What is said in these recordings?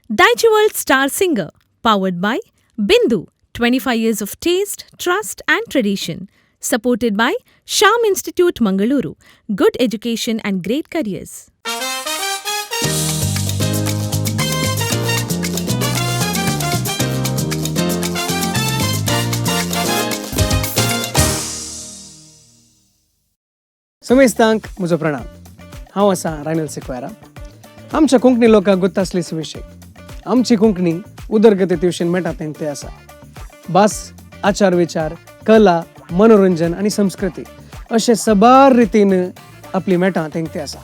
Daiichi World Star Singer, powered by Bindu, 25 years of taste, trust and tradition. Supported by Sham Institute Mangaluru, good education and great careers. समेस्तांक म्हजो प्रणाम. हांव आसा रायनल सिक्वेरा. आमच्या कोंकणी लोकांक गोत्ता असलेस विशय. आमची कोंकणी उदरगती ट्युशन मेळटा तेंक ते आसा. भास, आचार विचार, कला, मनोरंजन आनी संस्कृती अशें सबार रितीन आपली मेळटा तेंक ते आसा.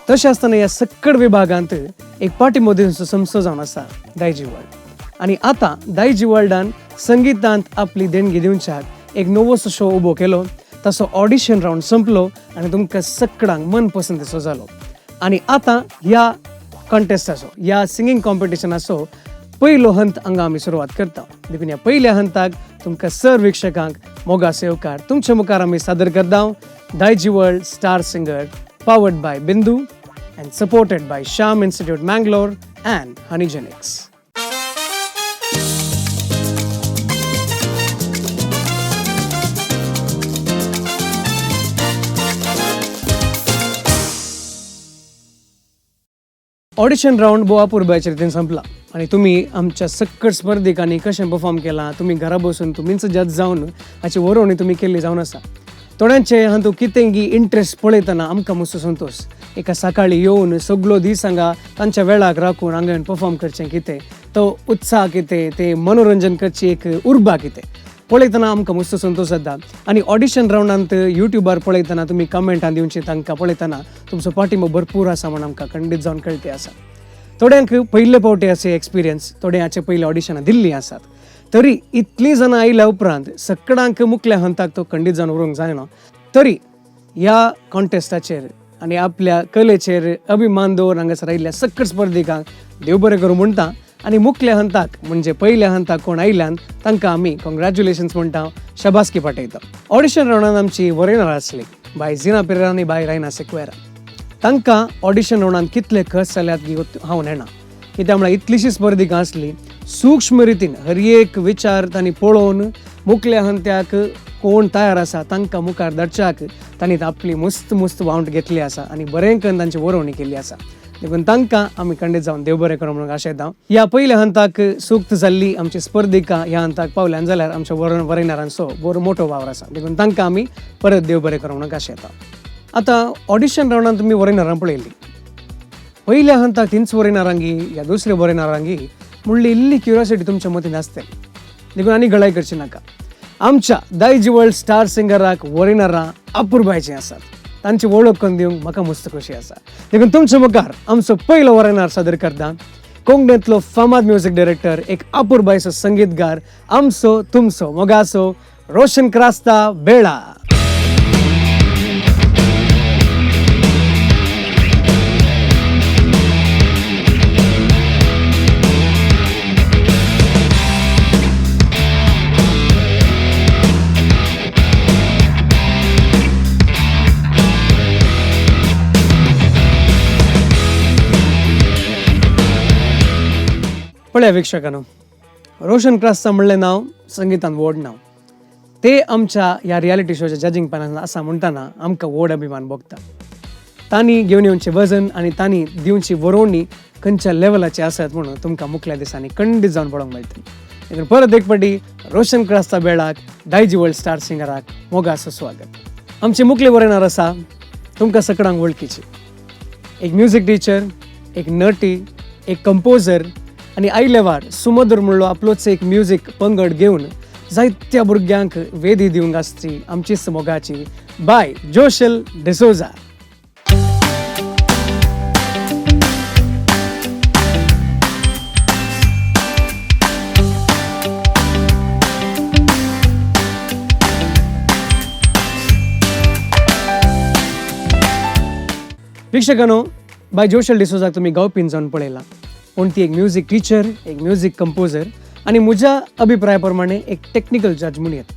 तशें आसतना ह्या सक्कड विभागांत एक पाटी मोदींचो संस्थो जावन आसा दायजी वर्ल्ड. आनी आतां दायजी वर्ल्डान संगीतांत आपली देणगी दिवच्याक एक नवोसो शो उबो केलो. ताचो ऑडिशन रावंड संपलो आनी तुमकां सगळ्यांक मनपसंतीचो जालो. आनी आतां ह्या कॉन्टेस्टाचो, ह्या सिंगींग कॉम्पिटिशनाचो पयलो हंत हांगा आमी सुरवात करता. देखून ह्या पयल्या हंताक तुमकां सर विक्षकांक मोगास येवकार. तुमच्या मुखार आमी सादर करता Daiji world star singer, powered by Bindu and supported by Shyam institute Mangalore and Honeygenics. Audition round भोव अपुरबायच्या रितीन संपला आणि तुम्ही आमच्या सक्कट स्पर्धकांनी कशें परफॉर्म केलां, तुम्ही घरा बसून तुमीच जज जावन हाची वरोवणी तुम्ही केल्ली जावन आसा. थोड्यांचे हातूंत कितेंगी इंट्रस्ट पळयतना आमकां मातसो संतोश. एका सकाळी येवन सगळो दीस हांगा तांच्या वेळाक राखून हांगा परफॉर्म करचें कितें, तो उत्साह कितें, ते मनोरंजन करची एक उर्बा कितें पळयतना आमकां मस्त संतोश जाता. आनी ऑडिशन रावंडांत युट्यूबार पळयतना तुमी कमेंटां दिवची तांकां पळयतना तुमचो पाठिंबो भरपूर आसा म्हण आमकां खंडीत जावन कळटे आसा. थोड्यांक पयले फावटी असे एक्सपिरियन्स, थोडे हाचे पयले ऑडिशनां दिल्लीं आसात. तरी इतलीं जाणां आयल्या उपरांत सगळ्यांक मुखल्या हंताक तो खंडीत जावन उरूंक जायना. तरी ह्या कॉन्टेस्टाचेर आनी आपल्या कलेचेर अभिमान दवरून हांगासर आयिल्ल्या सगळ्या स्पर्धकांक देव बरें करूं म्हणटा. आनी मुखल्या हंताक म्हणजे पयल्या हंताक कोण आयल्यान तांकां आमी कॉंग्रॅच्युलेशन्स म्हणटा, शबासकी पाठयता. ऑडिशन रावंडांत आमची वरेनार आसली बाय झिना पेरेरा आनी बाय रायना सिक्वेरा. तांकां ऑडिशन रावंडांत कितले खस जाल्यात की हांव नेना. कित्याक म्हळ्यार इतलीशीं स्पर्धकां आसलीं, सूक्ष्म रितीन हर एक विचार तांणी पळोवन मुखल्या हंत्याक कोण तयार आसा तांकां मुखार धाडच्याक तांणी आपली मस्त मस्त वावंट घेतली आसा आनी बरें करून तांची वरोवणी केल्ली आसा. देखून तांकां आमी खंडीत जावन देव बरें करूं म्हणून आशयता. ह्या पयल्या हंताक सूक्त जाल्ली आमची स्पर्धिकां ह्या हंताक पावल्यान जाल्यार आमच्या वरेनारांचो बरो मोठो वावर आसा. देखून तांकां आमी परत देव बरें करूं म्हणून आशयता. आतां ऑडिशन रावंडांत तुमी वरेनारां पळयल्ली. पयल्या हंताक तिंच वरेनारांगी या दुसऱ्या वरेनारांगी म्हणली इल्ली क्युरियोसिटी तुमच्या मतीन आसतली. देखून आनी गळाय करची नाका. आमच्या दायजी वर्ल्ड स्टार सिंगराक वरेनारां अपुरबायचीं आसात. तांची वळख करून दिवंक म्हाका मस्त खोशी आसा. देखून तुमच्या मुखार आमचो पयलो वरेनार सादर करता कोंकणींतलो फामाद म्युझिक डायरेक्टर, एक अपुरबायचो संगीतकार, आमचो तुमचो मोगासो रोशन क्रास्ता बेळा. पळया विक्षकांनो, रोशन क्रास्ता म्हणलें नांव संगीतांत व्हड नांव. ते आमच्या ह्या रियालिटी शोच्या जजींग पॅनलांत आसा म्हणटना आमकां व्हड अभिमान भोगता. तांणी घेवन येवचें वजन आनी तांणी दिवची वरोवणी खंयच्या लेवलाची आसत म्हणून तुमकां मुखल्या दिसांनी खंडीत जावन पळोवंक मेळटली. देखून परत एक फावटी रोशन क्रास्ता बेळाक, दायजी वर्ल्ड स्टार सिंगराक मोगासो स्वागत. आमचे मुखले वरेनार आसा तुमकां सगळ्यांक वळखीची, एक म्युझिक टिचर, एक नटी, एक कंपोजर आनी आयल्या वार सुमधुर म्हणलो आपलोच एक म्युझिक पंगड घेवन जायत्या भुरग्यांक वेदी दिवंक आसची आमचीच मोगाची बाय जोशल डिसोजा. वीक्षकांनो, बाय जोशल डिसोजाक तुम्ही गावपीन जावन पळयला, पण ती एक म्युझिक टीचर, एक म्युझिक कंपोजर आनी म्हज्या अभिप्राया प्रमाणे एक टेक्निकल जज म्हणून येता.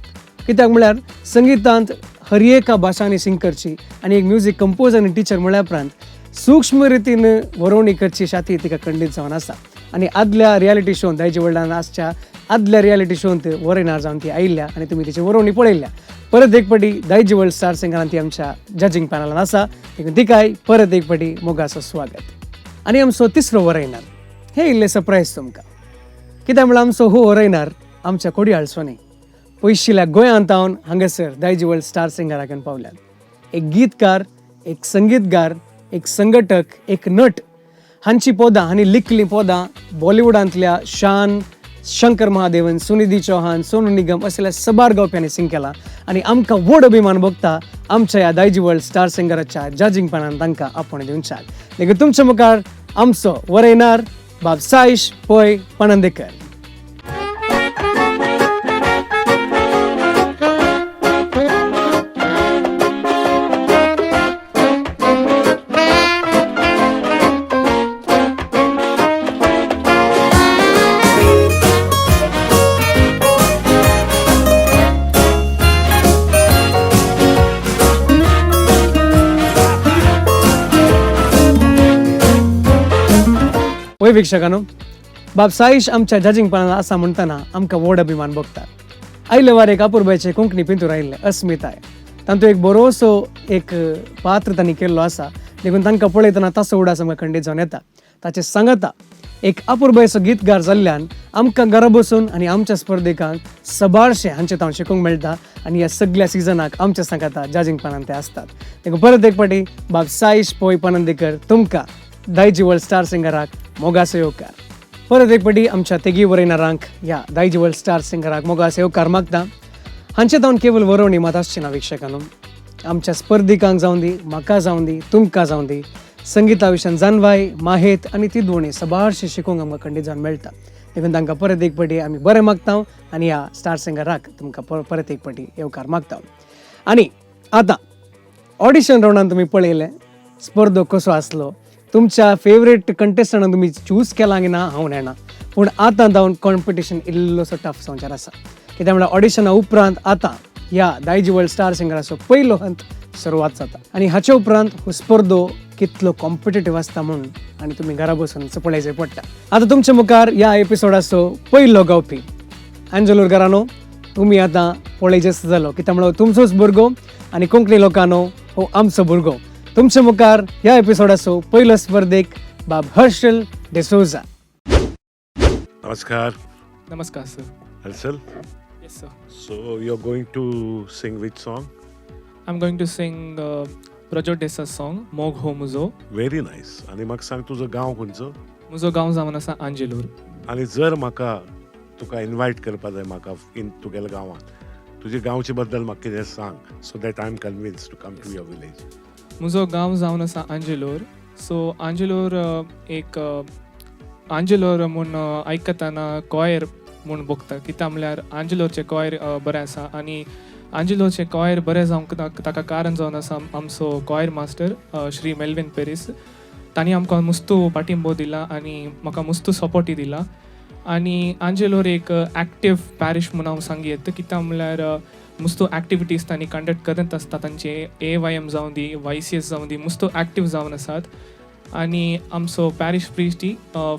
कित्याक म्हळ्यार संगीतांत हर एका भाशांनी सिंग करची आनी एक म्युझिक कंपोजर आनी टीचर म्हळ्या उपरांत सूक्ष्म रितीन वरोवणी करची शाती तिका खंडीत जावन आसा. आणि आदल्या रियालिटी शोन दायजी वर्ल्डान आजच्या आदल्या रियालिटी शोन ते वरेनार जावन ती आयिल्ल्या आणि तुमी तिची वरोवणी पळयल्या. परत एक फावटी दायजी वर्ल्ड स्टार सिंगरान ती आमच्या जजींग पॅनलान आसा. देखून तिकाय परत एक फावटी मोगाचो स्वागत. आनी आमचो तिसरो वरयणार हे इल्लें सरप्रायज तुमकां, कित्याक म्हळ्यार आमचो हो वरयणार आमच्या कोडयाळसोनी पयशिल्ल्या गोंयांत हांवन हांगासर दायजी वर्ल्ड स्टार सिंगराक येवन पावल्यात. एक गीतकार, एक संगीतकार, एक संघटक, एक नट हांची पदां हांणी लिखलीं पदां बॉलिवूडांतल्या शान, शंकर महादेवन, सुनिधी चौहान, सोनू निगम असल्या सबार गावप्यांनी सिंग केला. आनी आमकां व्हड अभिमान भोगता आमच्या ह्या दायजी वर्ल्ड स्टार सिंगराच्या जजींग पॅनान तांकां आपण दिवच्याक. देखून तुमच्या मुखार आमचो वरयणार बाब साईश पै पणंदेकर. वय वीक्षकांनो, बाब साईश आमच्या जजींग पॅनल आसा म्हणटना आमकां व्हड अभिमान भोगता. आयले वार एक अपुर्बाचे कोंकणी पिंतूर आयिल्ले अस्मिताय. तांतूं एक बरोसो एक पात्र तांणी केल्लो आसा. देखून तांकां पळयतना तसो उडास आमकां खंडीत जावन येता. ताचे सांगता एक अपुर्बायचो गीतकार जाल्ल्यान आमकां घरा बसून आनी आमच्या स्पर्धेकांक सबारशें हांचे तांव शिकूंक मेळटा. आनी ह्या सगळ्या सिजनाक आमच्या सांगता जजींग पॅनान ते आसतात. देखून परत एक फावटी बाब साईश पै पणंदेकर तुमकां दायजी वर्ल्ड स्टार सिंगराक मोगाचो येवकार. परत एक फावटी आमच्या तेगी वरयणारांक ह्या दायजी वर्ल्ड स्टार सिंगराक मोगाचो येवकार मागता. हांचे तावन केवळ वरोवणी मात आसची ना वीक्षकांनो, आमच्या स्पर्धिकांक जावं दी, म्हाका जावं दी, तुमकां जावं दी, संगिता विशयान जाणवाय, माहेत आनी तिदवणी सबारशें शिकूंक आमकां खंडीत जावन मेळटा. देखून तांकां परत एक फावटी आमी बरें मागता आनी ह्या स्टार सिंगराक तुमकां परत एक फावटी येवकार मागता. आनी आतां ऑडिशन रावंडान तुमी पळयलें स्पर्धो कसो आसलो, तुमच्या फेवरेट कंटेस्टंटाक तुमी चूज केला की ना हांव जाणा. पूण आतां जावन कॉम्पिटिशन इल्लोसो टफ जावंचार आसा. कित्याक म्हळ्यार ऑडिशना उपरांत आतां ह्या दायजी वर्ल्ड स्टार सिंगराचो पयलो हंत सुरवात जाता. आनी हाचे उपरांत हो स्पर्धो कितलो कॉम्पिटेटीव आसता म्हणून आनी तुमी घरा बसून पळयचें पडटा. आतां तुमच्या मुखार ह्या एपिसोडाचो पयलो गावपी एंजलोर घरानो तुमी आतां पळयचेच जालो. कित्याक म्हळ्यार तुमचोच भुरगो आनी कोंकणी लोकांनो हो आमचो भुरगो. तुमच्या मुखार ह्या एपिसोडाचो पयलो स्पर्धेक बाब Harshal D'Souza. Namaskar, Namaskar, sir. Harsal. Yes, sir. So you're going to sing which song? I'm going to sing Prajo Desa's song, Mog Ho Muzo. Very nice. आणि म्हाका सांग तुजो गांव खंयचो? म्हजो गांव जावन आसा आंजेलोर. आनी जर म्हाका तुका इन्वायट करपा जाय म्हाका तुगेल्या गांवांत, तुजे गांवचे बद्दल म्हाका कितें सांग so that I am convinced to come to your village. म्हजो गांव जावन आसा आंजेलोर. सो आंजेलोर एक आंजेलोर म्हूण आयकतना कॉयर म्हूण बगता. कित्याक म्हळ्यार आंजेलोरचें कॉयर बरें आसा आनी आंजेलोरचें कॉयर बरें जावंक ताका कारण जावन आसा आमचो कॉयर मास्टर श्री मेल्विन पेरीस. तांणी आमकां मुस्तू पाठिंबो दिला आनी म्हाका मुस्तू सपोर्टूय दिला. आनी आंजेलोर एक एक्टीव पॅरीश म्हूण हांव सांगी येता. कित्याक म्हळ्यार मुस्तू एक्टिविटीज तांणी कंडक्ट करत आसता. तांचे AYM जावं दी, YCS जावं दी, मुस्तू एक्टीव जावन आसात. आनी आमचो parish priest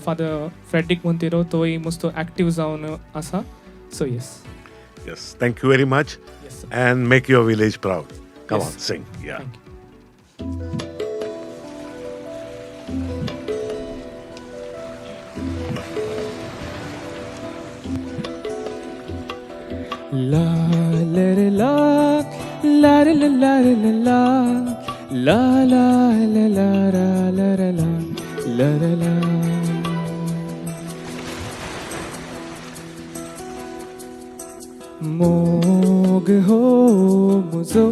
father Frederick Monteiro तोय मस्तो एक्टीव जावन आसा. So yes. Yes, thank you very much. Yes, sir. And make your village proud. Come Yes. on, sing. Yeah. Thank you. La la la la la la la la la la la la la la la la la la. मोग हो मुझो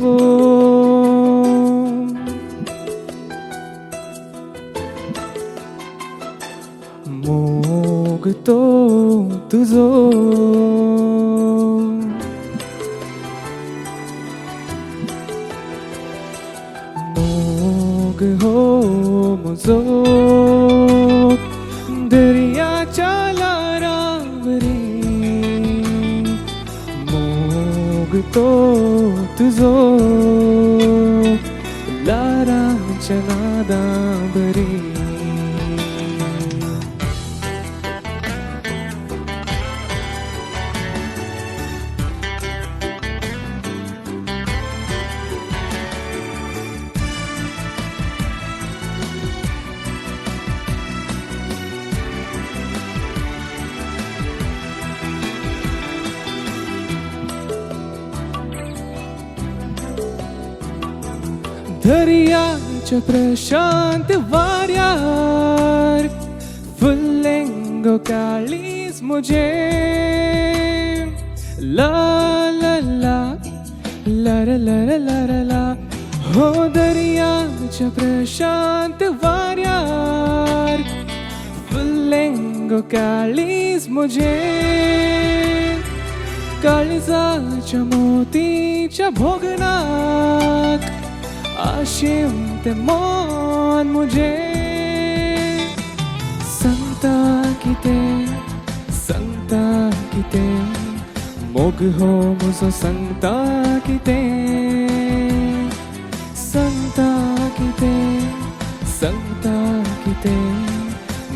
मोग तो तुझो मोग हो मुझो दर्याच्या लारावरी मोग तो तुझो लारांच्या नादां बरी दर्याच्या प्रशांत वाऱ्यार फुल्लेंगो काळीज मुझे ला ला ला ला ला ला ला ला ला हो दर्याच्या प्रशांत वाऱ्यार फुल्लेंगो काळीज मुझे काळजाच्या मोतीच्या भोगनाक आशिम ते मन मुझे सांगता किते मोग हो मुजो सांगता किते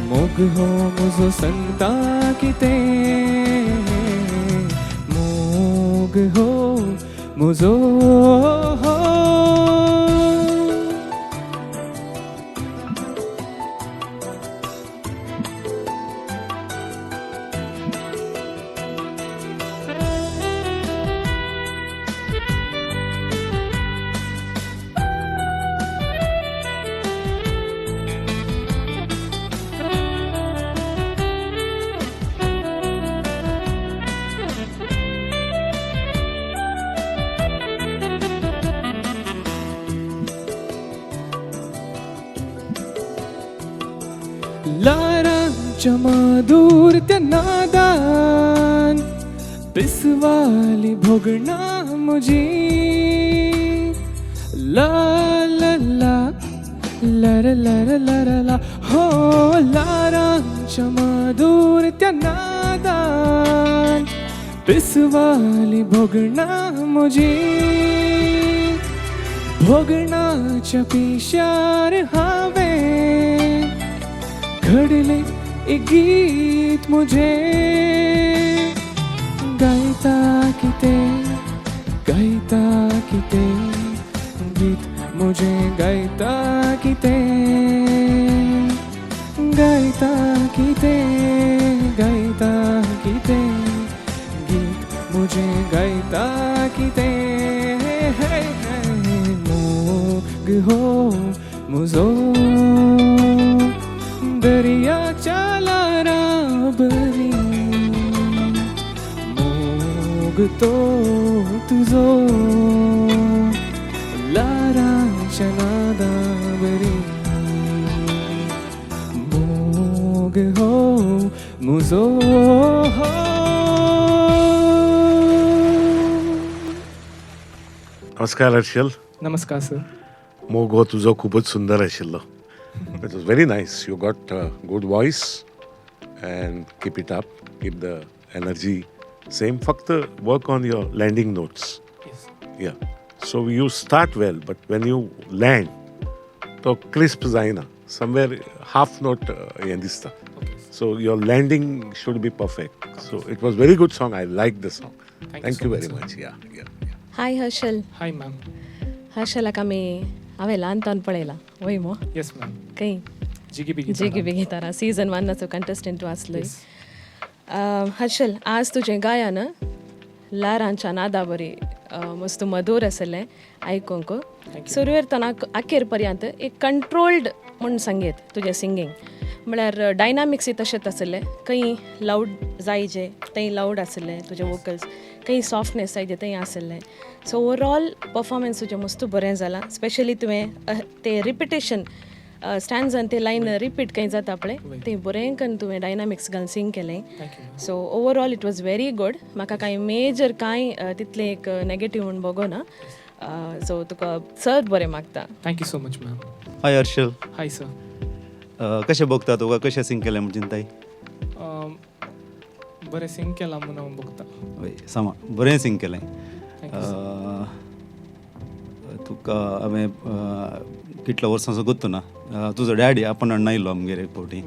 मोग हो मुजो सांगता किते मोग हो मुजो लारांच्या मधुर त्या नादान पिसवाली भोगणा मुझी ला ला ला ला ला ला ला ला ला हो लारांच्या मधुर त्या नादान पिसवाली भोगणा मुझी भोगणाच्या पिशार हावे घडले एक गीत मुझे गायता किते गीत मुझे गायता किते गीत मुझे गायता किते मोग हो मुजो दर्याच्या लाराबरी मोग तो तुझो लाराच्या नादाबरी मोग हो मुजो नमस्कार हर्षल. नमस्कार सर. मोग हो तुझो खूपच सुंदर आशिल्लो. It was very nice. You got a good voice and keep it up. Keep the energy same. Fakt work on your landing notes. Yes. Yeah. So you start well, but when you land, to crisp zaina. Somewhere half note yendista. Okay. So your landing should be perfect. So it was very good song. I like the song. Thank you so very much, much. Yeah. High Harshal. High ma'am. हर्षलाक आमी हांवें ल्हानपण पळयलां वय मो yes ma'am. खंय जिगी बिगी जेगी बेगी तारा season 1 contestant तूं आसलय. हर्षल, आज तुजें गायन लारांच्या नादा बरी मस्त मधुर आसलें आयकूंक. सुरवेर तनाक अखेर पर्यंत एक कंट्रोल्ड म्हूण संगीत तुजें सिंगींग म्हळ्यार डायनामिक्स तशेंच आसलें. खंय लावड जायजे थंय लावड आसलें तुजें वोकल्स, खंय सॉफ्टनेस जाय थंय आसलें. सो ओवरऑल परफॉर्मन्स तुजें मस्त बरें जालां. स्पेशली तुवें तें रिपिटेशन स्टँड्सान ते लायन रिपीट खंय जाता पळय तें बरें करून तुवें डायनामिक्स घालून सिंग केलें. So overall it was very good. म्हाका कांय मेजर कांय तितलें एक नेगेटीव म्हूण बगो ना. सो तुका चड बरें मागता. Thank you so much ma'am. Hi Harshal. Hi sir. कशें बघता तुका कशें सिंग केलें म्हणून चिंताय? बरें सिंग केलां म्हणून हांव बघता. हय सामा बरें सिंग केलें. तुका हांवें कितल्या वर्सांचो गोत्तू ना. तुजो डॅडी आपण हाडून आयिल्लो आमगेर एक फावटी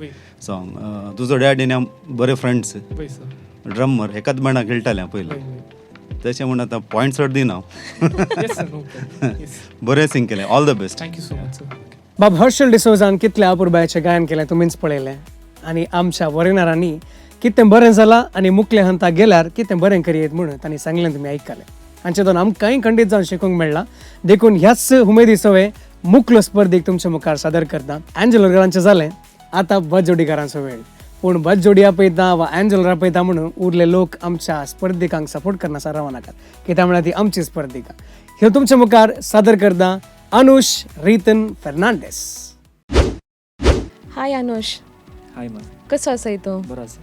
सॉंग. तुजो डॅडी आनी हांव बरे फ्रेंड्स. ड्रमर एकाच बँडाक खेळटाले पयलीं. तशें म्हण आतां पॉयंट चड दिना हांव. बरें सिंग केलें. All the best. Thank you so much sir. बाब हर्षल डिसोजान कितलें अपुरबायेचें गायन केलें तुमीच पळयलें. आनी आमच्या वरेनारांनी कितें बरें जालां आनी मुखले हंता गेल्यार कितें बरें करयेत म्हणून तांणी सांगलें तुमी आयकलें. हांचे दोन आमकांय खंडीत जावन शिकूंक मेळ्ळां. देखून ह्याच उमेदी सवय मुख्य स्पर्धेक तुमच्या मुखार सादर करता. अँजलोरकरांचें जालें, आतां बसजोडीकारांचो वेळ. पूण बसजोडी आपयता वा अँजलोर आपयता म्हणून उरले लोक आमच्या स्पर्धेकांक सपोर्ट करनासा रावनाकात, कित्याक म्हळ्यार ती आमची स्पर्धिका. ह्यो तुमच्या मुखार सादर करता अनुष रितन फर्नांडीस. हाय अनुष, हाय मॅम, कसो आसा तूं? बरो आसा.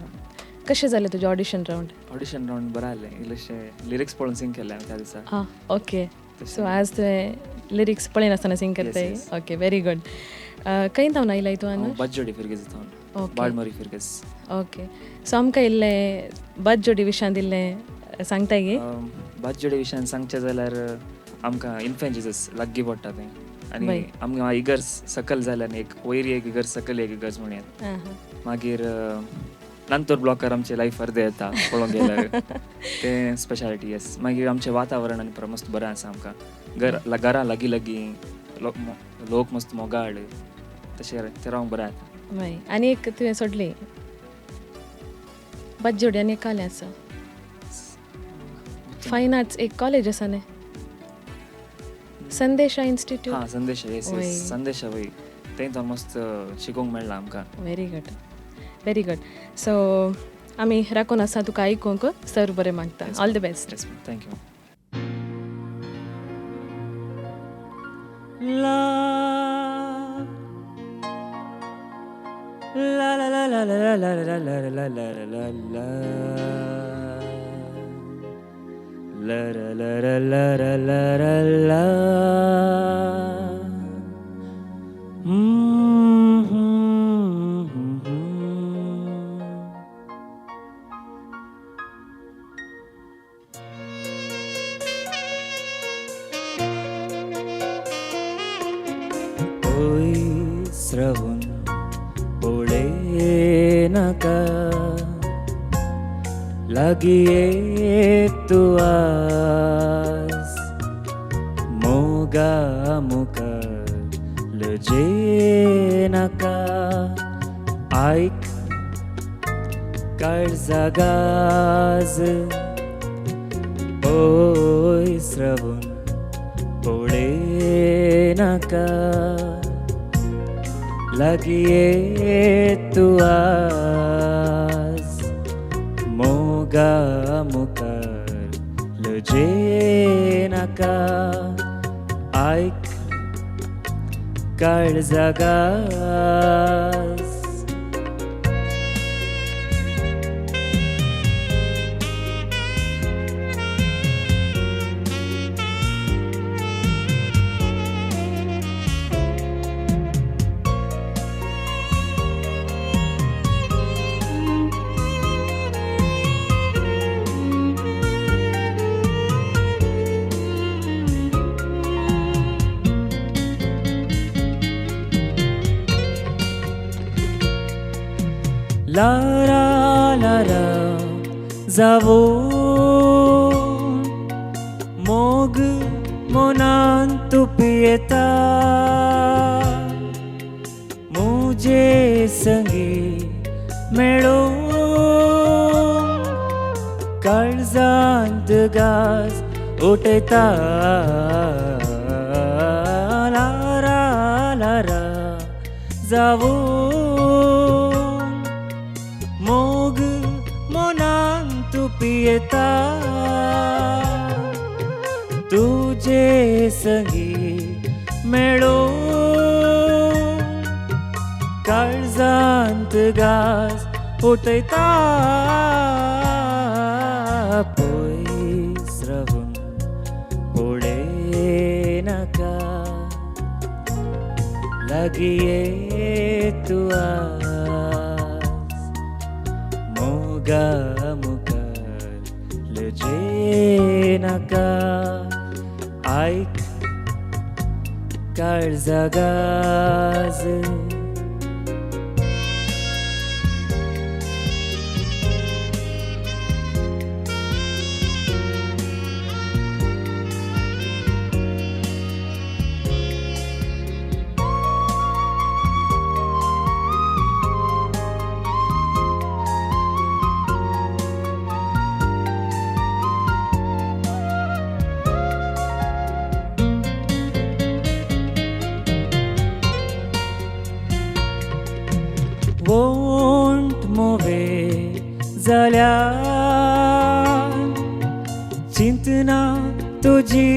कशें जालें तुजें ऑडिशन रावंड? ऑडिशन रावंड बरें आसलें. इल्लेशें लिरिक्स पळोवन सिंग केलें हांवें त्या दिसा. आं, ओके. सो आज तुवें लिरिक्स पळय नासतना सिंग करताय? Yes, yes. Okay, very good. खंय थावन आयलाय तूं अनुष? बसजोडी फिरगेज थावन. ओके. बाळमारी फिरगेज. ओके. सो आमकां इल्लें बस जोडी विशयान दिल्लें सांगताय गे? बसजोडी विशयान सांगचें जाल्यार आमकां इन्फेंट जिजस लागीं पडटा तें. आनी बाय. आमकां इगर्ज सकयल जाल्यार एक वयरी एक इगर्ज सकयल एक इगर्ज म्हणून आं, मागीर नंतर ब्लॉकर आमचे लायफ अर्दे येता पळोवंक गेल्यार तें स्पेशालिटी. येस. मागीर आमचें वातावरण आनी मस्त बरें आसा आमकां. घरा लागीं लागीं लोक मस्त मोगाळ तशें तें रावंक बरें जाता. माय आनी एक तुवें सोडली बस जोडी आनी एक कालें आसा. फायन आर्ट्स एक कॉलेज आसा न्ही, संदेशा इन्स्टिट्यूट. हां, संदेश. येस वय. येस, संदेश वय. तें तर मस्त शिकोवंक मेळ्ळां आमकां. Very good, very good. So आमी राखून आसा तुका आयकूंक. सर बरें मागता. All the best. Yes ma'am, thank you. ओय श्रवण बोळे नाका लागिये तू आज मोगा मुखार लजे नाका ऐक काळजा गाज ओय श्रवण बोळे नाका लागिये तू आज मोगा मुखार लजे नाका ऐक काळजा गाज लारा लारा जावो मोग मोनान तू पियेता मुझे संगी मेळो काळजांत गाज उठयता लारा लारा जावो मोग मोनान तू पियेता तुझे संगी मेळो काळजांत गाज उठयता पळय श्रवण बोळे नाका लागिये तू आज मोगा मुखार लजे नाका ऐक काळजा गाज जाल्यार चिंतना तुजी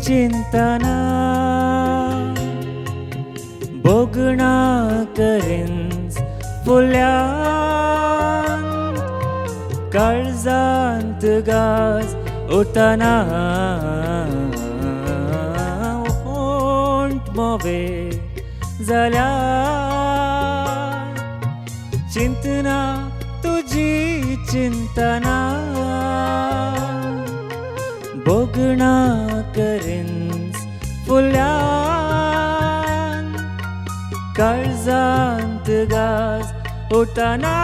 चिंतना बोगणा करीन फुल्या काळजांत गाज उठना ओंट मोवे जाल्यार चिंतना तुजी चिंतना बोगणा करीन फुल्या काळजांत गाज उठना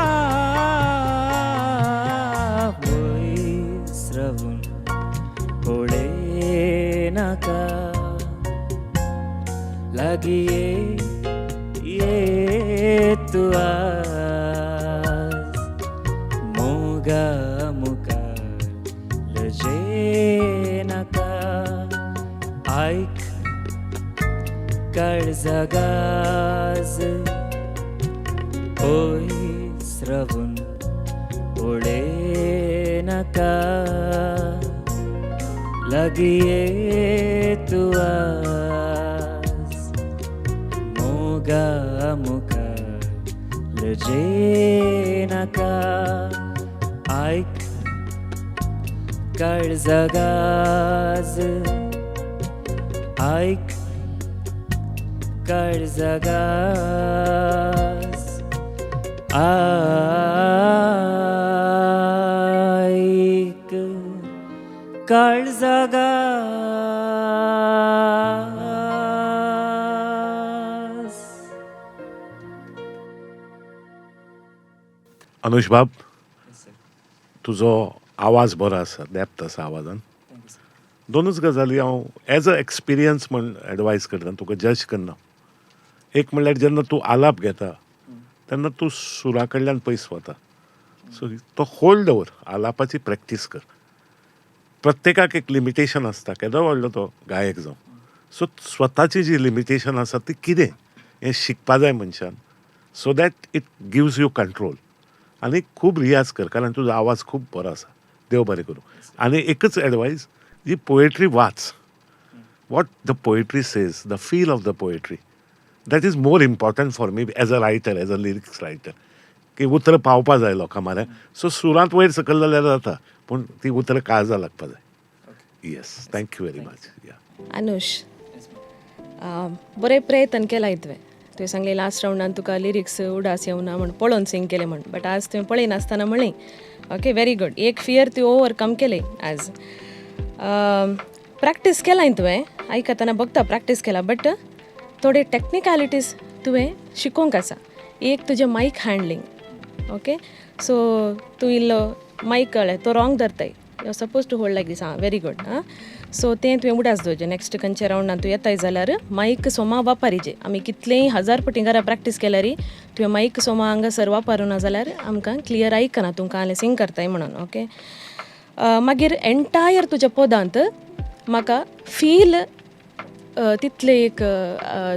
विसरून पळय नाका लागीं ये तूं आज मोगा मुखार लजे नाका आयक काळजागाज विसरून पळय नाका लागीं ये तूं आज मोगा मुखार लजे नाका आयक काळजागाज आयक काळजागाज आयक काळजागाज. अनुज बाब, तुजो आवाज बरो आसा, डेप्थ आसा आवाजान. दोनूच गजाली हांव एज अ एक्सपिरियन्स म्हण एडवायस करता, तुका जज करना. एक म्हणल्यार जेन्ना तूं आलाप घेता तेन्ना तूं सुरा कडल्यान पयस वता, सो तो होल्ड दवर, आलापाची प्रॅक्टीस कर. प्रत्येकाक एक लिमिटेशन आसता, केदो व्हडलो तो गायक जावं. सो स्वताची जी लिमिटेशन आसा ती कितें हें शिकपा जाय मनशान, so that it gives you control. आनी खूब रियाज कर, कारण तुजो आवाज खूब बरो आसा, देव बरें करूं. आनी एकच एडवायस, जी पोएट्री वाच, what the poetry says, the feel of the poetry, that is more important for me as a writer, as a lyrics writer. की उतरां पावपा जाय लोकां म्हऱ्यान. सो सुरांत वयर सकयल जाल्यार जाता, पूण ती उतरां काळजां लागपा जाय. Yes, thank you very much. Anush, बरे प्रयत्न केलाय तुवें सांगले लास्ट राउंडान तुका लिरिक्स उडास येवना म्हण पळोवन सिंग केले म्हण, बट आज तुवें पळयनासतना म्हणलें. Okay, very good. एक फियर तुवें ओवरकम केलें आज. प्रॅक्टीस केलाय तुवें, आयकतना बघता प्रॅक्टीस केला, बट थोडे टॅक्निकॅलिटीज तुवें शिकोवंक आसा. एक तुजें मायक हँडलींग. ओके, सो तूं इल्लो मायक कळ्ळें तो रॉंग धरताय, you suppose to hold like this. हां, व्हेरी गुड. हां, सो तें तुवें उडास दवरचें. नेक्स्ट खंयच्या राउंडान तूं येताय जाल्यार मायक सोमा वापरीचें. आमी कितलेंय 1000 फावटी घरा प्रॅक्टीस केल्यार तुवें मायक सोमा हांगासर वापरूं ना जाल्यार आमकां क्लियर आयकना तुमकां हांवें सिंग करताय म्हणून. ओके, मागीर एंटायर तुज्या पदांत म्हाका फील तितले एक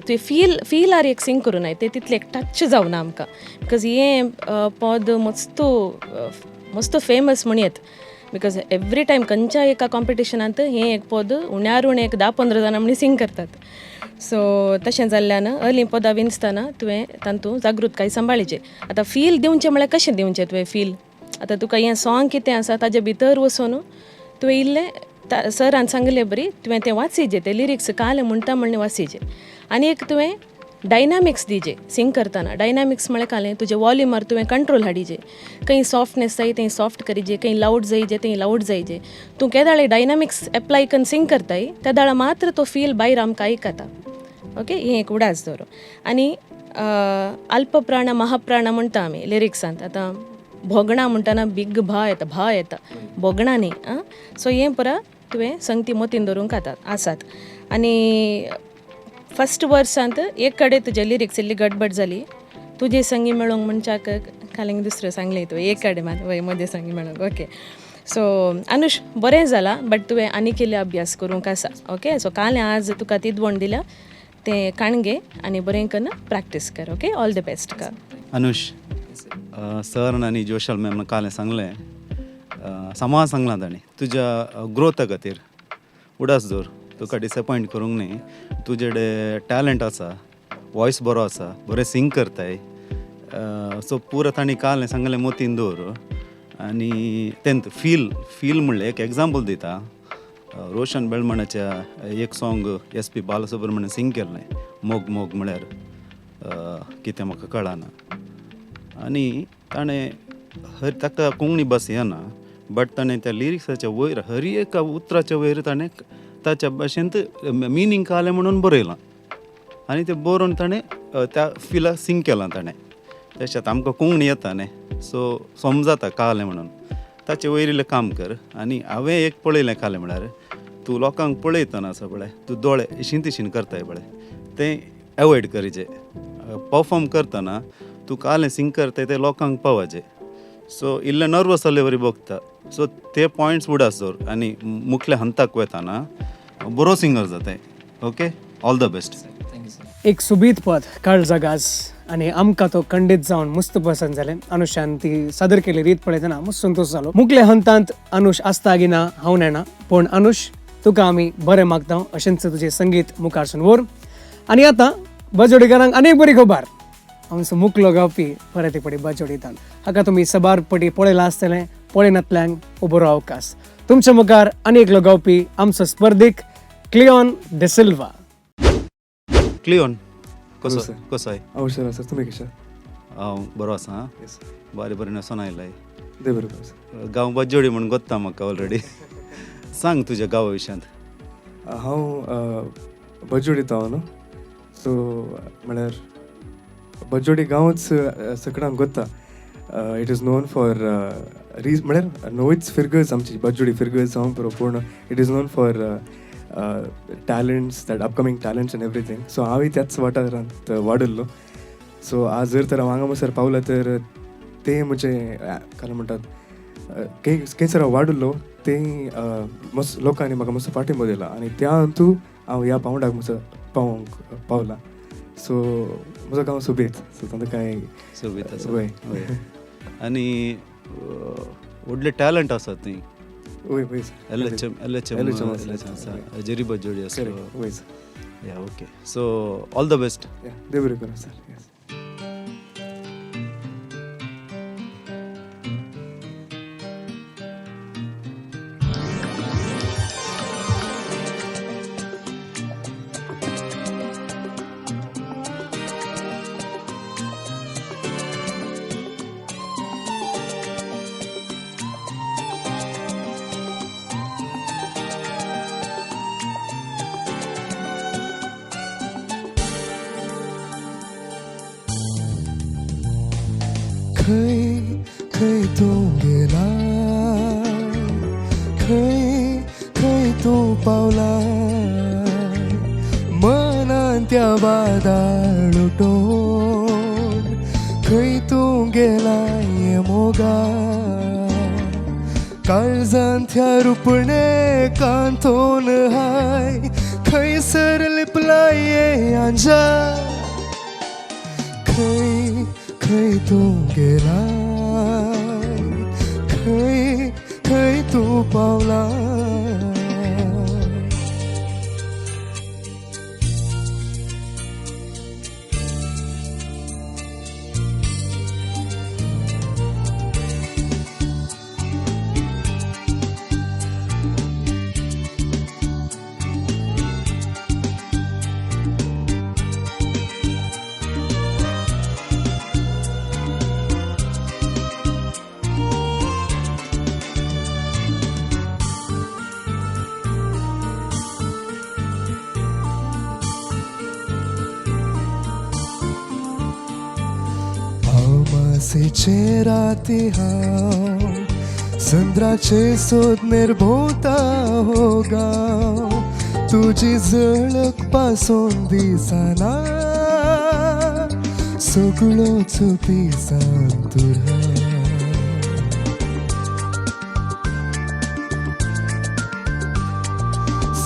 तुवें फिलार एक सिंग करूं नाय, तें तितलें एक टच जावना आमकां. बिकॉज हें पद मस्त फेमस म्हणयत, बिकॉज एवरी टायम खंयच्याय एका कॉम्पिटिशनांत हें एक पद उण्यार उणें एक 10-15 जाणां म्हणी सिंग करतात. सो तशें जाल्ल्यान अर्ली पदां विंचतना तुवें तातूंत जागृतकाय सांबाळची. आतां फील दिवचें म्हळ्यार कशें दिवचें तुवें फील. आतां तुका हें सॉंग कितें आसा ताजे भितर वचून तुवें इल्लें सरान सांगलें बरी तुवें तें वाचिचें, तें लिरिक्स काल म्हणटा म्हणलें वाचिचें. आनी एक तुवें डायनामिक्स दिजे सिंग करतना. डायनामिक्स म्हळ्यार कालें तुजे वॉल्युमार तुवें कंट्रोल हाडिचें. खंय सॉफ्टनेस जाय तें सॉफ्ट करिचें, खंय लावड जायचें तें लावड जायचें. तूं केदाळे डायनामिक्स एप्लाय करून सिंग करताय त्या दाळा मात्र तो फील भायर आमकां आयकता. ओके, हें एक उडास दवर. आनी अल्पप्राण महाप्राण म्हणटा आमी लिरिक्सांत. आतां भोगणा म्हणटना बिग भा येता भोगणा न्ही. आं, सो हें परा तुवें संगती मतीन दवरूंक आसात. आनी फस्ट वर्सांत एक कडेन तुजें लिरिक्स इल्ली गडबड जाली, तुजे संगी मेळोंक म्हणच्याक कालेंक दुसरें सांगलें तुवें एक कडेन मात वय मदें संगी मेळोंक. ओके, सो अनुष बरें जालां, बट तुवें आनी केले अभ्यास करूंक आसा. ओके, सो कालें आज तुका तिदवण दिल्या तें काणगे आनी बरें करून प्रॅक्टीस कर. Okay, all the best. का अनुष, सर आनी जोशाल मॅमनं कालें सांगलें समा सांगलां ताणें तुज्या ग्रोथा खातीर उडास दवर तुका डिसअपॉयंट करूंक न्ही तुजे टॅलंट आसा वॉयस बरो आसा बरें सिंग करताय सो पुरो ताणें कालें सांगलें मोतीन दवर आनी तेंत फील म्हणलें एक एग्जाम्पल दिता रोशन बेळमणाच्या एक सॉंग SP बालसुब्रमण्यन सिंग केल्लें मोग मोग म्हळ्यार कितें म्हाका कळना आनी ताणें ताका कोंकणी भास येना बट ताणें त्या लिरिक्साच्या वयर हर एका उतराच्या वयर ताणें ताच्या भाशेंत मिनींग कालें म्हणून बरयलां आनी तें बरोवन ताणें त्या फिला सिंग केलां ताणें तशेंच आमकां कोंकणी येता न्ही सो समजाता कालें म्हणून ताचे वयर इल्लें काम कर आनी हांवें एक पळयलें कालें म्हळ्यार तूं लोकांक पळयतना आसा पळय तूं दोळे इशीन तिशीन करताय पळय तें एवॉयड करीचें परफॉर्म करतना तूं कालें सिंग करताय तें लोकांक पावाचें सो इल्लें नर्वस जाल्ले वरी बगता सो ते पॉयंट्स उडास दवर आनी मुखल्या हंताक वयताना बरो सिंगर जाताय okay all the best thank you sir. एक सुबीत पद काळजा गाज आणि आमकां तो खंडीत जावन मस्त पसंत जालें अनुशान ती सादर केली रीत पळयतना मस्त संतोश जालो मुखले हंतांत अनुश आसता गी ना हांव नेना पण अनुश तुका आमी बरें मागता अशेंच तुजें संगीत मुखारसून व्हर आनी आतां बजोडीकारांक अनेक बरी खबर आमचो मुखलो गावपी परती पडी बजोडीतान हाका तुमी सबार पटी पळयलां आसतलें पळयनातल्यांक उबो अवकाश तुमच्या मुखार आनी एकलो गावपी आमचो स्पर्धीक क्लिओन डे सिल्वा. क्लिओन कसो आहे अवश्य सर तुम्ही कशा हांव बरो आसा हां येस बरें बरें न्हेसोन आयलाय दे बरोबर सर गांव बज्जोडी म्हणून गोत्ता म्हाका ऑलरेडी सांग तुज्या गांवा विशयांत हांव बजोडीत हांव न्हू सो म्हळ्यार बजोडी गांवच सगळ्यांक गोत्ता इट इज नोन फॉर म्हळ्यार नोच फिरगर्स आमची बजोडी फिरगर्स जावं पुरो पूर्ण it is known for talents that upcoming talents and everything so हांवूय त्याच वाठारांत वाडल्लो सो आज जर तर हांव हांगा म्हणसर पावला तर ते म्हजे काय म्हणटात खंयसर हांव वाडलो ते मस्त लोकांनी म्हाका मस्त पाठिंबो दिला आनी त्या हातूंत हांव ह्या पावंडाक मस्त पावोंक पावला सो म्हजो गांव सुबेत सो तांकां कांय सोबीत आसा वय आनी व्हडले टॅलंट आसात थंय वय वय सर LHM आसा जेरी बज्जोडी आसा वय सर या okay so all the best देव बरें करूं सर येस खंय खंय तूं गेला खंय खंय तूं पावला मनान त्या वादळ उठोवन खंय तूं गेला ये मोगा काळजांत ह्या रुपणे कांतोन हाय खंयसर लिपला ये आंजा खंय खंय तूं गेला खंय खंय तूं पावला फामासेचे राती हांव संद्राचे सोद निर्भोवता हो गांव तुजी झळक पासून दिसना सगळोच पिसांतुरा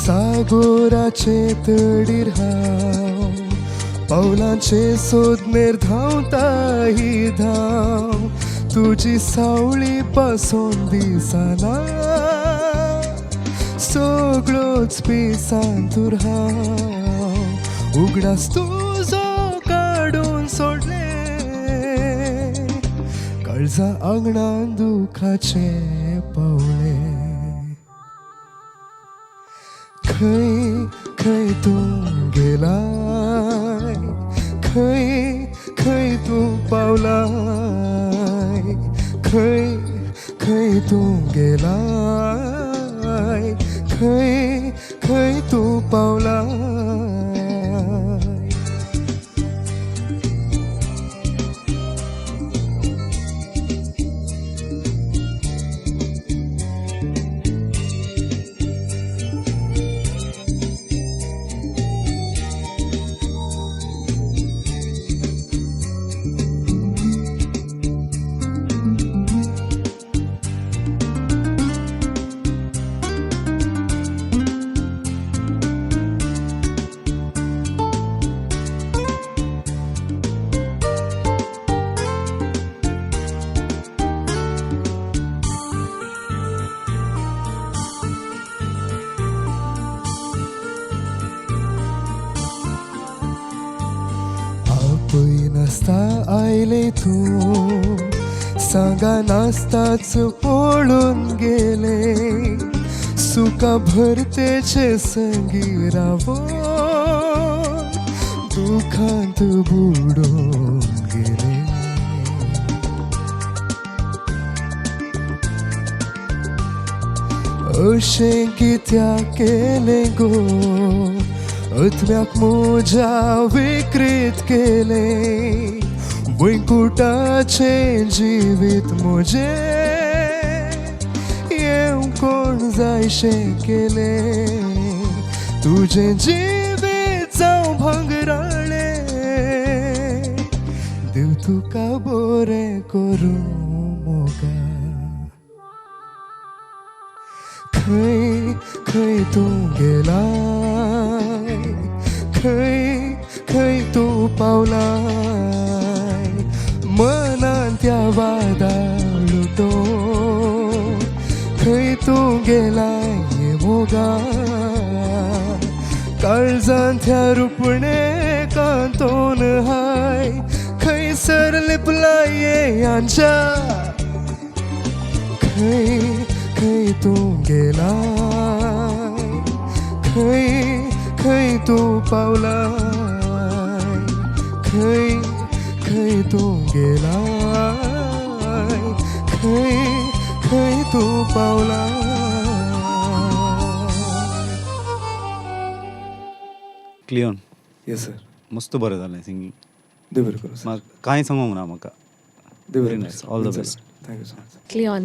सागोराचे तडीर हांव पावलांचे सोदमेर धांवता ही धांव तुजी सावळी पासून दिसना सगळोच पिसांतूर हांव उगडास तुजो काडून सोडले काळजा आंगणान दुखाचे पावले खंय खंय तूं गेलाय खंय खंय तूं पावलाय खंय खंय तूं गेलाय खंय खंय तूं पावलाय पळय नासता आयले तूं सांगा नासताच पळून गेले सुका भरतेचे संगी रावून दुखांत बुडून गेले अशें कित्याक केलें गो अथम्याक म्हज्या विकृत केले वैकुटाचे जिवीत म्हजे येवं कोण जायशें केले तुजें जिवीत जावं भांगराळे देव तुका बरें करूं मोगा खंय खंय तूं गेलाय खंय खंय तूं पावलाय मनान त्या वादळटो खंय तूं गेलाय ये मोगा काळजान त्या रुपणे कांतोन हाय खंयसर लिपलाय ये आंच्या खंय खंय तूं गेलाय खंय खंय तूं पावलाय खंय खंय तूं गेलाय खंय खंय तूं पावलाय क्लियन येस सर मस्त बरें जालें सिंगींग देव बरें करूं सर म्हाका कांय सांगूंक ना म्हाका देव Very बरें nice. All the best. Thank you so much Cleon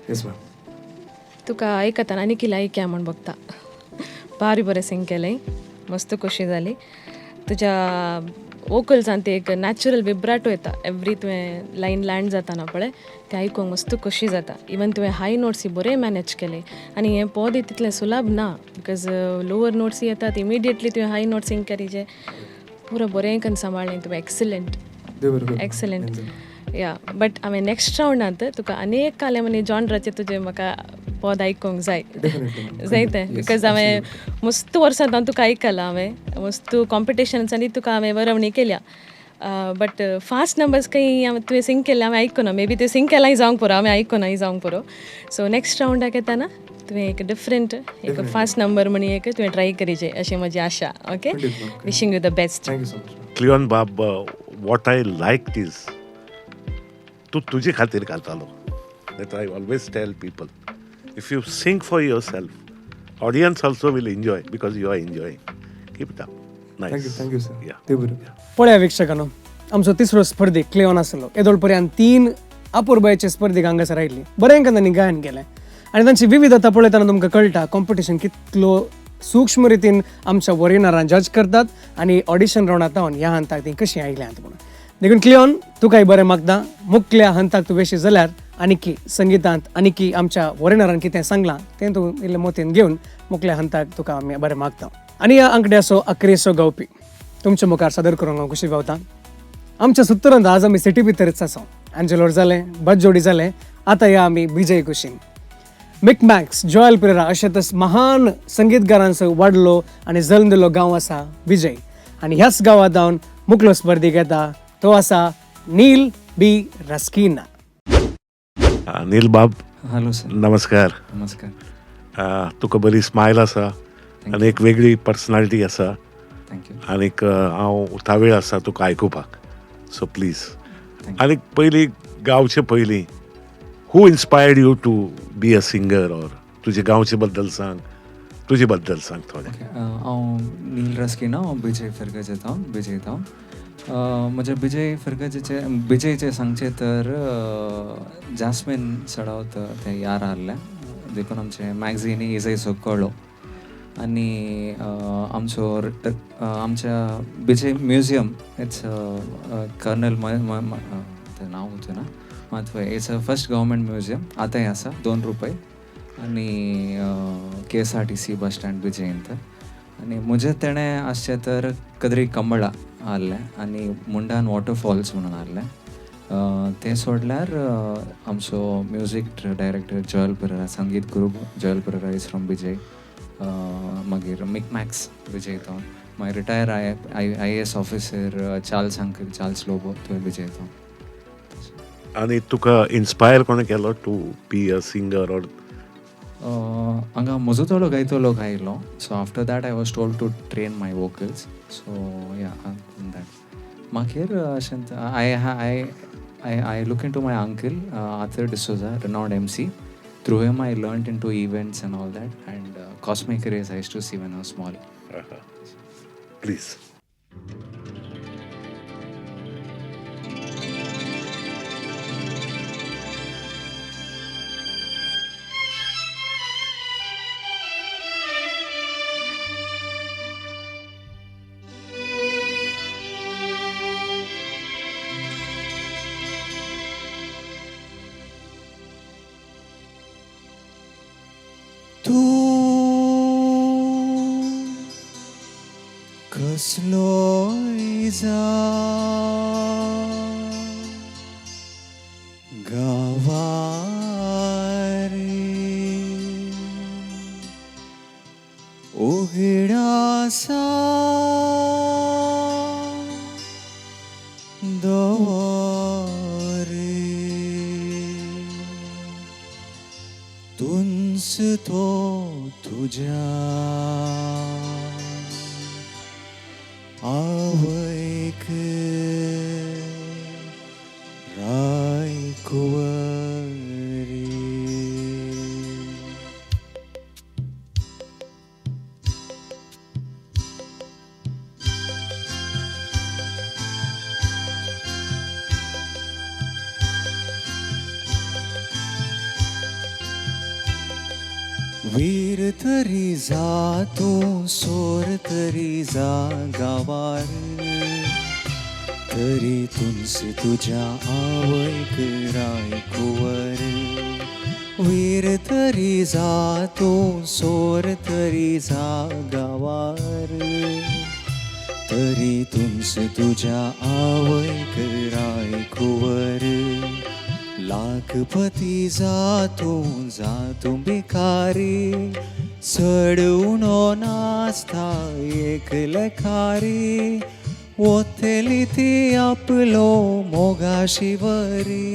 yes ma'am तुका आयकताना आनी किला ऐकया म्हण बघता भारी बरें सिंग केलें मस्त खोशी जाली तुज्या वोकल्सान ते एक नॅचरल विब्राटो येता एवरी तुवें लायन लँड जाताना पळय तें आयकूंक मस्त खोशी जाता इवन तुवें हाय नोट्सी बरें मॅनेज केले आनी हें पद तितलें सुलभ ना बिकॉज लोवर नोट्सी येतात इमिडियटली तुवें हाय नोट्स सिंग करीचे पुरो बरें करून सांबाळ्ळें तुवें एक्सलंट देव बरें करूं एक्सलंट या बट हांवें नेक्स्ट रावंडांत तुका आनी एक काले म्हणे जॉनराचे तुजें म्हाका पद आयकूंक जाय जायतें बिकॉज हांवें मस्त वर्सां तुका आयकलां हांवें मस्त कॉम्पिटिशन्सांनी तुका हांवें वरवणी केल्या बट फास्ट नंबर्स काही तुवें सिंग केलें हांवें आयकूना मे बी तुवें सिंग केलांय जावंक पुरो हांवें आयकूना जावंक पुरो सो नेक्स्ट रावंडाक येताना तुवें एक डिफरंट एक फास्ट नंबर म्हणी एक तुवें ट्राय करीचे अशी म्हजी आशा okay wishing you the best thank you so much Cleon बाब वॉट आय लायक इज तूं तुजे खातीर घालतालो that I always tell people if you sing for yourself audience also will enjoy because you are enjoying keep it up thank you sir या देव बरें पळया वीक्षकांनो आमचो तिसरो स्पर्धीक क्लिऑन आसलो येदोळ पर्यंत 3 अपूर्बायेचे स्पर्धीक हांगासर आयिल्ली बरें तांणी गायन केलें आनी तांची विविधता पळयतना तुमकां कळटा कॉम्पिटिशन कितलो सूक्ष्म रितीन आमच्या वरिनारां जज करतात आनी ऑडिशन रावंडांत रावन ह्या हंताक ती कशी आयल्यांत म्हणून देखून क्लिऑन तुकाय बरें मागता मुखल्या हंताक तूं वेशी जाल्यार आनीकी संगीतांत आनीकी आमच्या वरिनारान कितें सांगलां तें तूं इल्लें मोतीन घेवन मुखल्या हंताक तुका आमी बरें मागता आनी ह्या अंकड्याचो अकरेसो गावपी तुमच्या मुखार सादर करूंक हांव खुशी भोवतां. आमच्या सुत्तरांत आज आमी सिटी भितरच आसा. एंजेलोर जालें, बद जोडी जालें, आतां या आमी बीजे कुशीन. मिक मॅक्स, जोएल पेरेरा अशे तस महान संगीतकारांचो व्हडलो आनी जल्मदिलो गांव आसा विजय. आनी ह्याच गांवांत जावन मुखलो स्पर्धीक येता तो आसा नील बी रस्किना. नील बाब, हॅलो सर. नमस्कार. नमस्कार. तुका बरी स्मायल आसा आनी एक वेगळी पर्सनॅलिटी आसा थँक्यू. आनीक हांव उतावीळ आसा तुका आयकुपाक. So please. Thank आनीक पयलीं गावचे पयलीं who inspired you to be a singer or तुजे गांवचे बद्दल सांग, तुजे बद्दल सांग थोडें. हांव नील रस्किना, हांव बिजय फिरगजे थावन बिजय थावन. म्हणजे बिजयचे सांगचे तर जास्मिन सडावत ते यार आहले देखून आमचे मॅगझिनी इजयचो कळो आनी आमच्या बिजय म्युझियम इट्स कर्नल तें नांव उरचें ना मात it's a first government museum आतांय आसा ₹2 आनी KSRTC बस स्टँड बिजयन तर. आनी मुझे तेणें आसचे तर कद्री कंबळा आहलें आनी मुंडान वॉटरफॉल्स म्हणून आहलें. तें सोडल्यार आमचो म्युजीक डायरेक्टर जोएल पेरेरा, संगीत गुरू Joel Pereira is from Bijay. मागीर मिक मॅक्स बिजय थावन. मागीर retired IAS officer Charles Lobo थंय बिजय थावन. आनी तुका इन्स्पायर कोणें केलो to be a singer or? हांगा मजूतलो गायतलो गायलो. So after that I was told to train my vocals. So yeah that मागीर अशें I look into my uncle Arthur D'Souza, renowned MC. Through him I learned into events and all that, and cosmic rays I used to see when I was small. Please. तू कसलोय गावारे उगडासा दवारे तुंस तो तुझ्या आवैक रायकुवरी. वीर तरी जा तूं सोर तरी जा गावार तरी तुंस तुझ्या आवैक रायकुवर. वीर तरी जा तूं सोर तरी जा गावार तरी तुंस तुझ्या आवैक रायकुवर. लाखपती जातूं भिकारी चढ उणो नासता एकले खारी ओथेली ती आपलो मोगाशिवरी.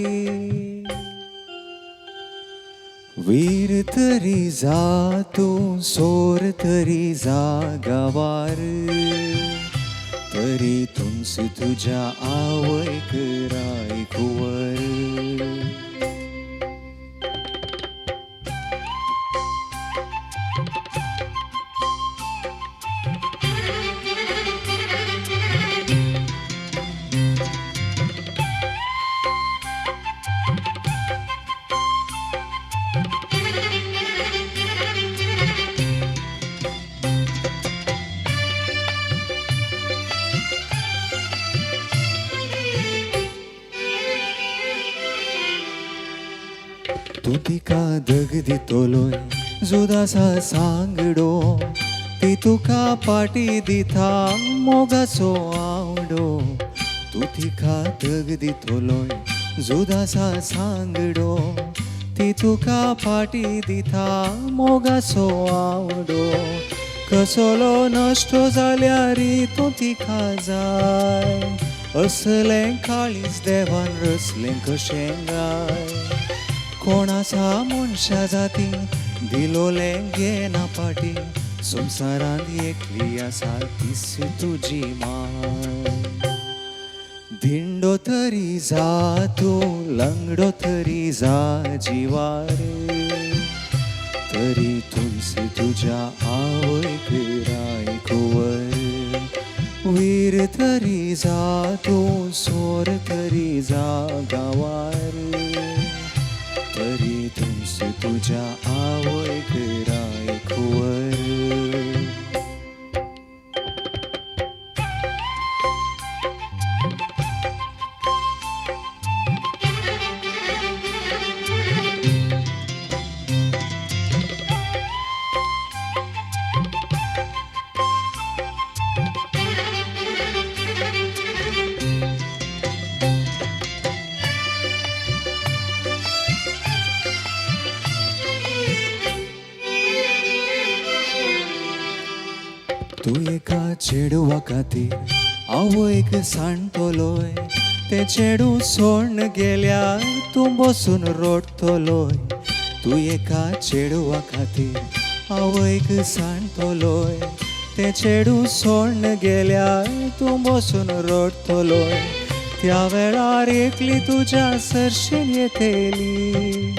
वीर तरी जातूं सोर तरी जा गावार तरी तुंस तुझ्या आवैक रायकुवर. तू तिका दग दितलोय जुदासा सांगडो ती तुका पाटी दिता मोगाचो आवडो तू तिका तग दितलोय जुदासा सांगडो ती तुका पाटी दिता मोगाचो आवडो कसलो नश्ट जाल्यार तू तिका जाय असलें काळीज देवान रचलें कशें गाय कोणाचा मनशा जाती दिलोलें घेना पाटी संवसारांत एकली आसा तीच तुजी माय धिंडो तरी जा तूं लंगडो तरी जा जिवार तरी तुंस तुझ्या आवयक रायकुवर वीर तरी जा तूं सोर तरी जा गांवार तरी तुंस तुझ्या आवयक रायकुवर तू एका चेडवा खातीर आवयक सांडतलोय ते चेडू सोडून गेल्यार तूं बसून रडतलोय तू एका चेडवा खातीर आवयक सांडतलोय ते चेडू सोडून गेल्यार तूं बसून रडतलोय त्या वेळार एकली तुज्या सरशीन येतेली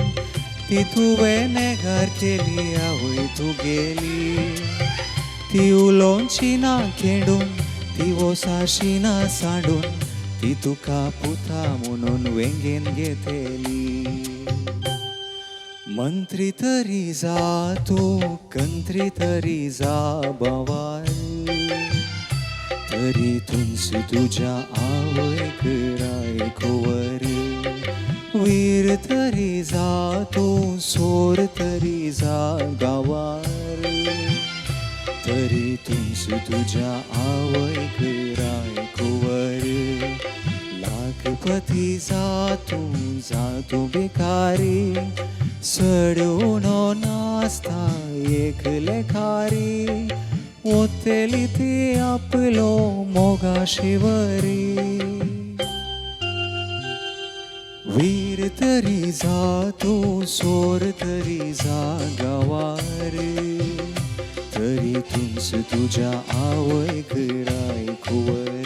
ती तुवें नेगार केली आवय तूं गेली ती उलोवची ना खेडून ती वोसाशी ना सांडून ती तुका पुता म्हणून वेंगेन घेतेली मंत्री तरी जा तूं कंत्री तरी जा बवार तरी तुंस तुझ्या आवयक रायकुवर वीर तरी जा तूं सोर तरी जा गांवार तरी तुंस तुझ्या आवयक रायकुवर लाखपती जा तूं भिकारी सडून नासता एक लेखारी ओतेली ती आपलो मोगा शिवरी वीर तरी जा तूं सोर तरी जा गांवार तरी तुंस तुझ्या आवयक रायकुवर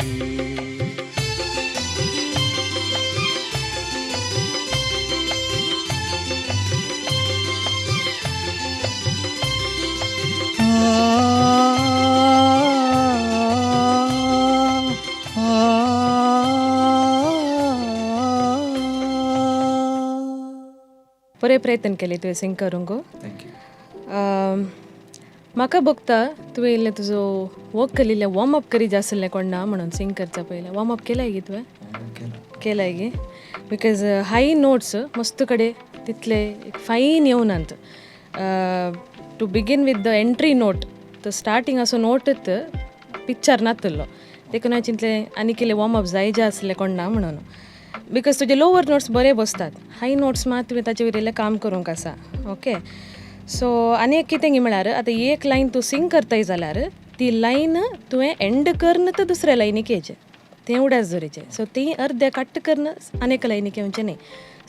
बरे प्रयत्न केले तुवें सिंग करूंक थँक्यू म्हाका बघता तुवें इल्लें तुजो वर्क केल्लें वॉर्म अप करीत आसलें कोण ना म्हणून सिंग करचा पयलें वॉर्म अप केलाय गी तुवें केलाय गी बिकॉज हाय नोट्स मस्त कडे तितले फायन येवनात टू बिगीन विथ द एंट्री नोट तो स्टार्टींग असो नोटच पिक्चर नातलो देखून हांवें चिंतलें आनी केलें वॉर्म अप जाय जे आसलें कोण ना म्हणून बिकॉज तुजे लोवर नोट्स बरे बसतात हाय नोट्स मात तुवें ताचे वयलें काम करूंक आसा ओके सो आनी एक कितें गी म्हळ्यार आतां एक लायन तूं सिंग करताय जाल्यार ती लायन तुवें एंड करन तर दुसऱ्या लायनीक येवचें तें उड्यास जोरेचें सो ती अर्दे कट्ट करन आनीक लायनीक येवचें न्ही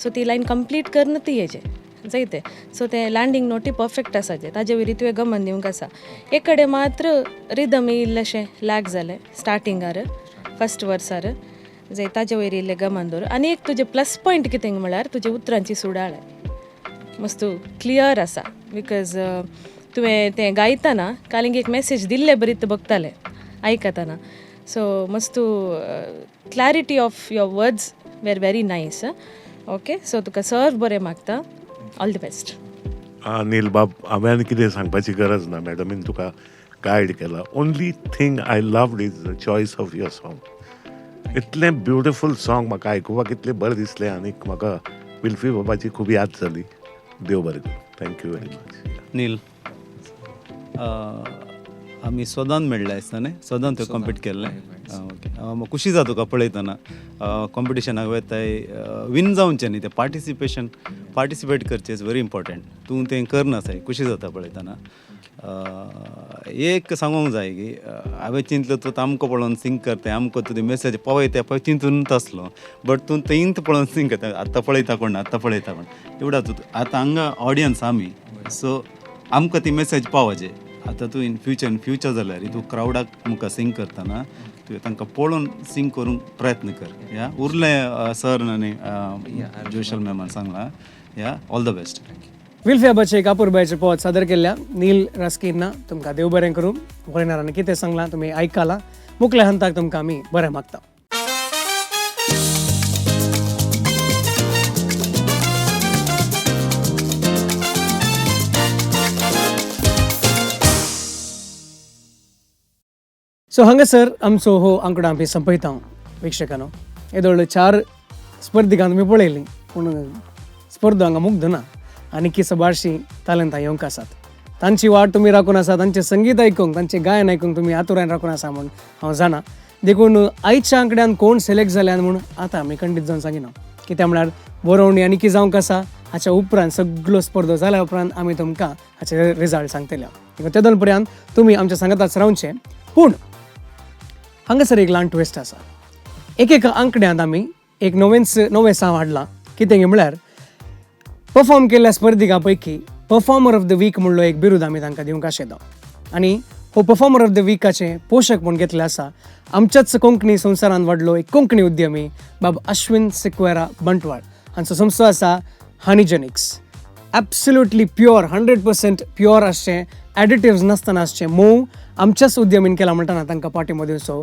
सो ती लायन कंप्लीट करन ती येचें जायते सो तें लँडींग नोटी परफेक्ट आसाचें ताजे वयली तुवें गमन दिवंक आसा एक कडेन मात्र रिदम इल्लेशें लॅक जालें स्टार्टिंगार फस्ट वर्सार जे ताजे वयर इल्लें गमन दवर आनी एक तुजें प्लस पॉयंट कितें म्हळ्यार तुजे उतरांची सुडाळ मस्त क्लियर आसा बिकॉज तुवें तें गायतना कालिंग एक मॅसेज दिल्लें बरी बगतालें आयकतना सो मस्त clarity of your words very very nice okay so तुका सर्व बरें मागता ऑल द बेस्ट नील बाब हांवें आनी कितें सांगपाची गरज ना मॅडमीन तुका गायड केला only thing I loved is the choice of your song इतलें ब्युटिफूल सॉंग म्हाका आयकुपाक इतलें बरें दिसलें आनीक म्हाका विल्फी बाबाची खूब याद जाली देव बरें करूं थँक्यू वेरी मच नील आमी सदांच मेळ्ळे आसता न्ही सदांच थंय कॉम्पीट केल्लें ओके म्हाका खुशी जाता तुका पळयतना कॉम्पिटिशनाक वेताय विन जावचें न्ही तें पार्टिसिपेट करचें इज व्हेरी इम्पॉर्टंट तूं तें करना साय खुशी जाता पळयतना एक सांगूंक जाय की हांवें चिंतलो तूं आमकां पळोवन सिंग करता आमकां तुजी मेसेज पावयता पळय चिंतूनच आसलो बट तूं तेंत पळोवन सिंग करता आतां पळयता कोण एवढा तूं आतां हांगा ऑडियन्स आमी सो आमकां ती मेसेज पावचे आतां तूं इन फ्युचर जाल्यार तूं क्रावडाक मुखार सिंग करतना तुवें तांकां पळोवन सिंग करूंक प्रयत्न कर या उरलें सर आनी जोशल मॅमान सांगलां या ऑल द बेस्ट विल्फियाबाचे कापूरबायचे पोत सादर केल्ल्या नील रस्कीनना तुमकां देव बरें करूं गोंयकारांनी कितें सांगलां तुमी आयकलां मुखल्या हंताक तुमकां आमी बरें मागता सो हांगासर आमचो हो आंकडो आमी संपयता विक्षकांनो येदोळ 4 स्पर्धिकां तुमी पळयलीं पूण स्पर्धो हांगा मुग्ध ना आनी की सबारशीं तालंतां येवंक आसात तांची वाट तुमी राखून आसा तांचें संगीत आयकूंक तांचें गायन आयकूंक तुमी आतुरान राखून आसा म्हूण हांव जाणा देखून आयच्या आंकड्यान कोण सिलेक्ट जाल्यात म्हूण आतां आमी खंडीत जावन सांगिना कित्याक म्हळ्यार बरोवणी आनी की जावंक आसा हाच्या उपरांत सगळो स्पर्धो जाल्या उपरांत आमी तुमकां हाचे रिजल्ट सांगतले देखून ते दोन पर्यंत तुमी आमच्या सांगाताच रावचें पूण हांगासर एक ल्हान ट्विस्ट आसा एक आंकड्यांत आमी एक नवें सांव हाडलां कितें म्हळ्यार परफॉर्म केल्ल्या स्पर्धिकां पैकी परफॉर्मर ऑफ द वीक म्हणलो एक बिरूद आमी तांकां दिवंक आशिल्लो आनी हो परफॉर्मर ऑफ द वीकाचे पोशक म्हूण घेतले आसा आमच्याच कोंकणी संवसारांत व्हडलो एक कोंकणी उद्यमी बाब अश्विन सिक्वेरा बंटवाळ हांचो संस्थो आसा हनीजेनिक्स एब्सोल्युटली प्युअर 100% प्युअर आसचें एडिटिव्स नासतना आसचें मोव आमच्याच उद्यमीन केला म्हणटना तांकां पाठिंबो दिवचो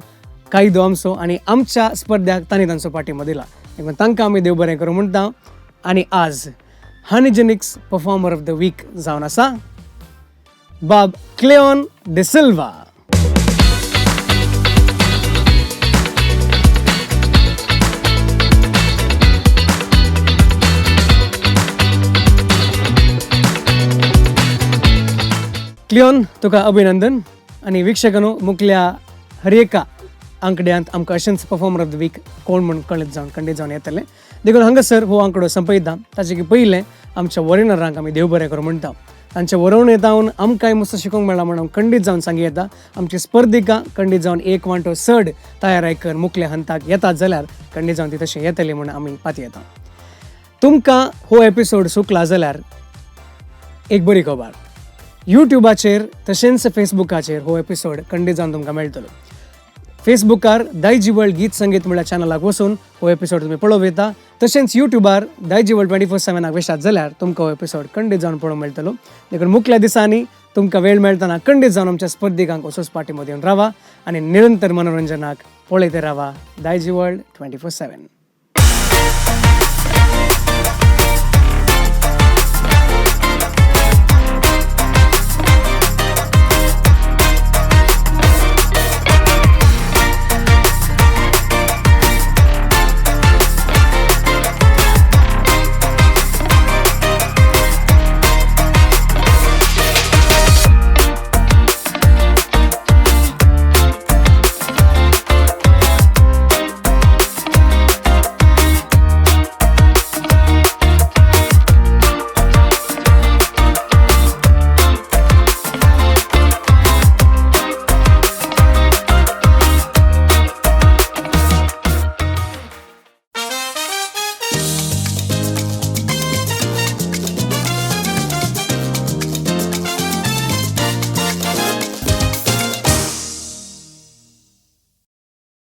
कायदो आमचो आनी आमच्या स्पर्ध्याक तांणी तांचो पाठिंबो दिला देखून तांकां आमी देव बरें करूं म्हणटा आनी आज हनीजेनिक्स परफॉर्मर ऑफ द वीक जावन आसा बाब क्लेओन डे सिल्वा क्लिओन तुका अभिनंदन आनी वीक्षकांनो मुखल्या हर एका आंकड्यांत आमकां अशेंच परफॉर्मर ऑफ द वीक कोण म्हूण खंडीत जावन येतलें देखून हांगासर हो आंकडो संपयता ताचे की पयलें आमच्या वरिनरांक आमी देव बरें करूं म्हणटा तांच्या वरवणेंत येवन आमकां मस्त शिकोवंक मेळ्ळां म्हणून खंडीत जावन सांगी येता आमची स्पर्धिकां खंडीत जावन एक वांटो चड तयार आयकन मुखल्या हंताक येतात जाल्यार खंडीत जावन ती तशें येतली म्हूण आमी पाती येता तुमकां हो एपिसोड सुकला जाल्यार एक बरी खबर यूट्यूबाचेर तशेंच फेसबुकाचेर हो एपिसोड खंडीत जावन तुमकां मेळटलो फेसबुकार दायजी वर्ल्ड गीत संगीत म्हळ्यार चॅनलाक वचून हो एपिसोड तुमी पळोवंक येता तशेंच यूट्यूबार दायजी वर्ल्ड 24/7 वेशात जाल्यार तुमकां हो एपिसोड खंडीत जावन पळोवंक मेळटलो देखून मुखल्या दिसांनी तुमकां वेळ मेळटना खंडीत जावन आमच्या स्पर्धिकांक असोच पाठिंबो दिवन रावा आनी निरंतर मनोरंजनाक पळयते रावा दायजी वर्ल्ड 24/7